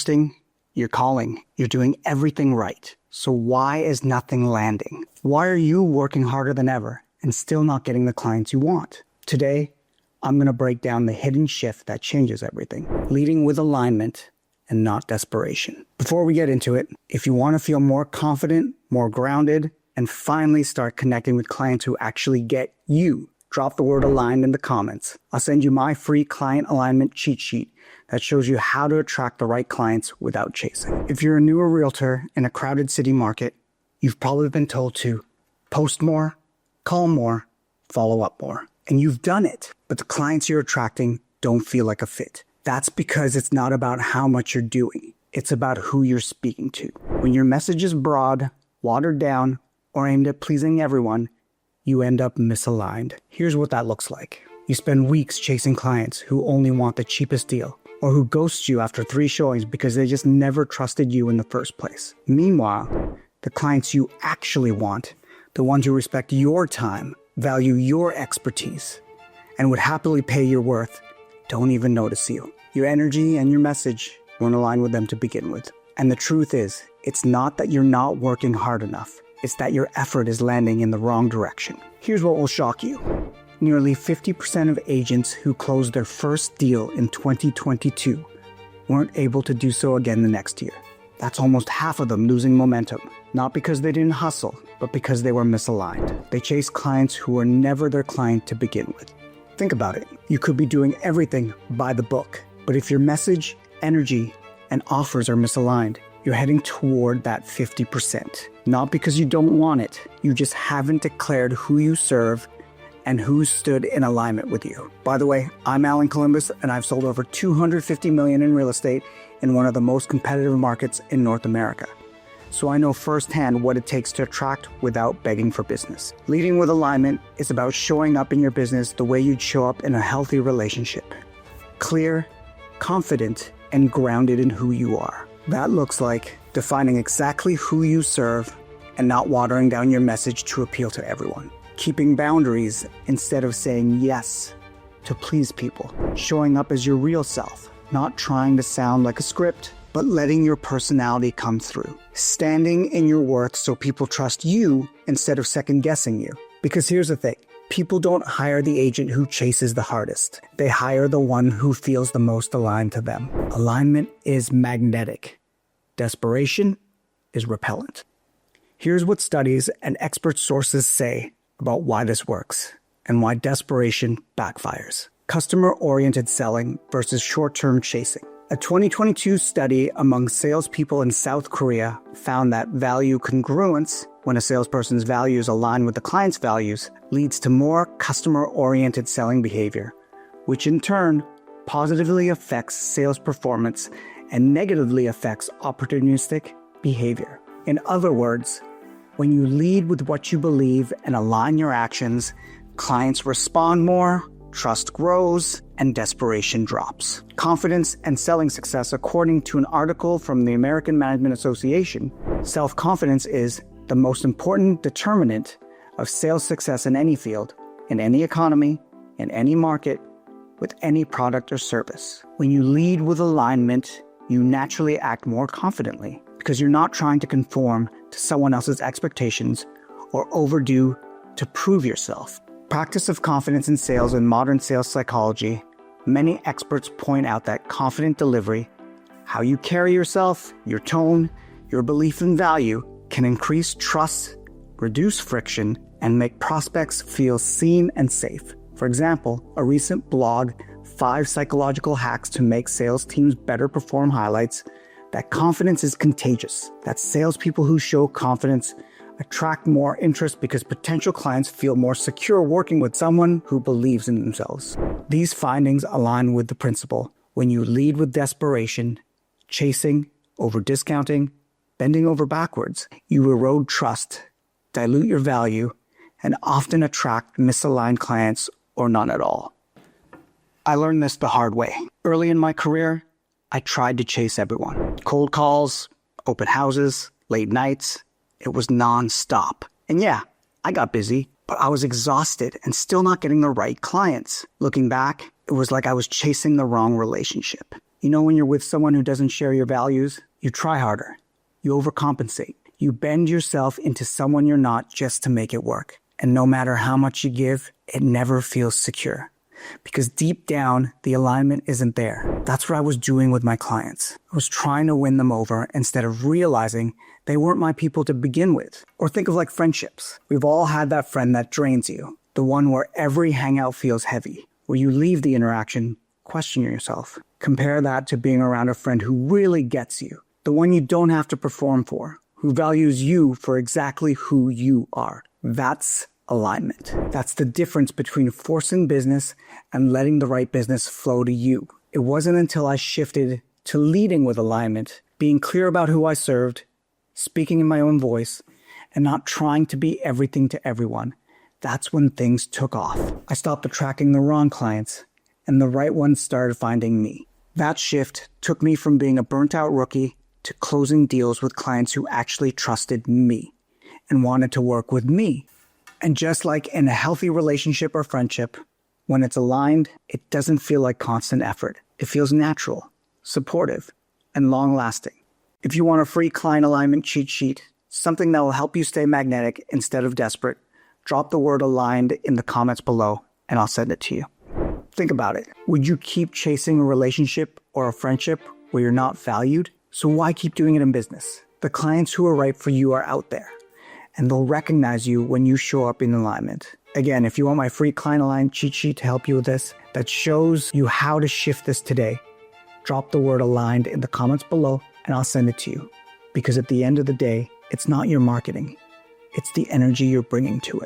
posting, you're calling, you're doing everything right. So why is nothing landing? Why are you working harder than ever and still not getting the clients you want? Today, I'm going to break down the hidden shift that changes everything, leading with alignment and not desperation. Before we get into it, if you want to feel more confident, more grounded, and finally start connecting with clients who actually get you, drop the word aligned in the comments. I'll send you my free client alignment cheat sheet that shows you how to attract the right clients without chasing. If you're a newer realtor in a crowded city market, you've probably been told to post more, call more, follow up more. And you've done it, but the clients you're attracting don't feel like a fit. That's because it's not about how much you're doing. It's about who you're speaking to. When your message is broad, watered down, or aimed at pleasing everyone, you end up misaligned. Here's what that looks like. You spend weeks chasing clients who only want the cheapest deal, or who ghost you after 3 showings because they just never trusted you in the first place. Meanwhile, the clients you actually want, the ones who respect your time, value your expertise, and would happily pay your worth, don't even notice you. Your energy and your message weren't aligned with them to begin with. And the truth is, it's not that you're not working hard enough. It's that your effort is landing in the wrong direction. Here's what will shock you. Nearly 50% of agents who closed their first deal in 2022 weren't able to do so again the next year. That's almost half of them losing momentum, not because they didn't hustle, but because they were misaligned. They chased clients who were never their client to begin with. Think about it. You could be doing everything by the book, but if your message, energy, and offers are misaligned, you're heading toward that 50%. Not because you don't want it, you just haven't declared who you serve and who stood in alignment with you. By the way, I'm Calimbas, and I've sold over $250 million in real estate in one of the most competitive markets in North America. So I know firsthand what it takes to attract without begging for business. Leading with alignment is about showing up in your business the way you'd show up in a healthy relationship. Clear, confident, and grounded in who you are. That looks like defining exactly who you serve and not watering down your message to appeal to everyone. Keeping boundaries instead of saying yes to please people. Showing up as your real self, not trying to sound like a script, but letting your personality come through. Standing in your worth so people trust you instead of second-guessing you. Because here's the thing, people don't hire the agent who chases the hardest. They hire the one who feels the most aligned to them. Alignment is magnetic. Desperation is repellent. Here's what studies and expert sources say about why this works and why desperation backfires. Customer-oriented selling versus short-term chasing. A 2022 study among salespeople in South Korea found that value congruence, when a salesperson's values align with the client's values, leads to more customer-oriented selling behavior, which in turn positively affects sales performance and negatively affects opportunistic behavior. In other words, when you lead with what you believe and align your actions, clients respond more, trust grows, and desperation drops. Confidence and selling success. According to an article from the American Management Association, self-confidence is the most important determinant of sales success in any field, in any economy, in any market, with any product or service. When you lead with alignment, you naturally act more confidently because you're not trying to conform to someone else's expectations or overdo to prove yourself. Practice of confidence in sales and modern sales psychology. Many experts point out that confident delivery, how you carry yourself, your tone, your belief in value, can increase trust, reduce friction, and make prospects feel seen and safe. For example, a recent blog, 5 Psychological Hacks to Make Sales Teams Better Perform, highlights that confidence is contagious, that salespeople who show confidence attract more interest because potential clients feel more secure working with someone who believes in themselves. These findings align with the principle: when you lead with desperation, chasing over discounting, bending over backwards, you erode trust, dilute your value, and often attract misaligned clients or none at all. I learned this the hard way. Early in my career, I tried to chase everyone. Cold calls, open houses, late nights. It was non-stop. And yeah, I got busy, but I was exhausted and still not getting the right clients. Looking back, it was like I was chasing the wrong relationship. You know, when you're with someone who doesn't share your values, you try harder. You overcompensate. You bend yourself into someone you're not just to make it work. And no matter how much you give, it never feels secure. Because deep down, the alignment isn't there. That's what I was doing with my clients. I was trying to win them over instead of realizing they weren't my people to begin with. Or think of like friendships. We've all had that friend that drains you. The one where every hangout feels heavy. Where you leave the interaction questioning yourself. Compare that to being around a friend who really gets you. The one you don't have to perform for. Who values you for exactly who you are. That's alignment. That's the difference between forcing business and letting the right business flow to you. It wasn't until I shifted to leading with alignment, being clear about who I served, speaking in my own voice, and not trying to be everything to everyone. That's when things took off. I stopped attracting the wrong clients, and the right ones started finding me. That shift took me from being a burnt-out rookie to closing deals with clients who actually trusted me and wanted to work with me. And just like in a healthy relationship or friendship, when it's aligned, it doesn't feel like constant effort. It feels natural, supportive, and long-lasting. If you want a free client alignment cheat sheet, something that will help you stay magnetic instead of desperate, drop the word aligned in the comments below, and I'll send it to you. Think about it. Would you keep chasing a relationship or a friendship where you're not valued? So why keep doing it in business? The clients who are right for you are out there, and they'll recognize you when you show up in alignment. Again, if you want my free client aligned cheat sheet to help you with this, that shows you how to shift this today, drop the word aligned in the comments below, and I'll send it to you. Because at the end of the day, it's not your marketing. It's the energy you're bringing to it.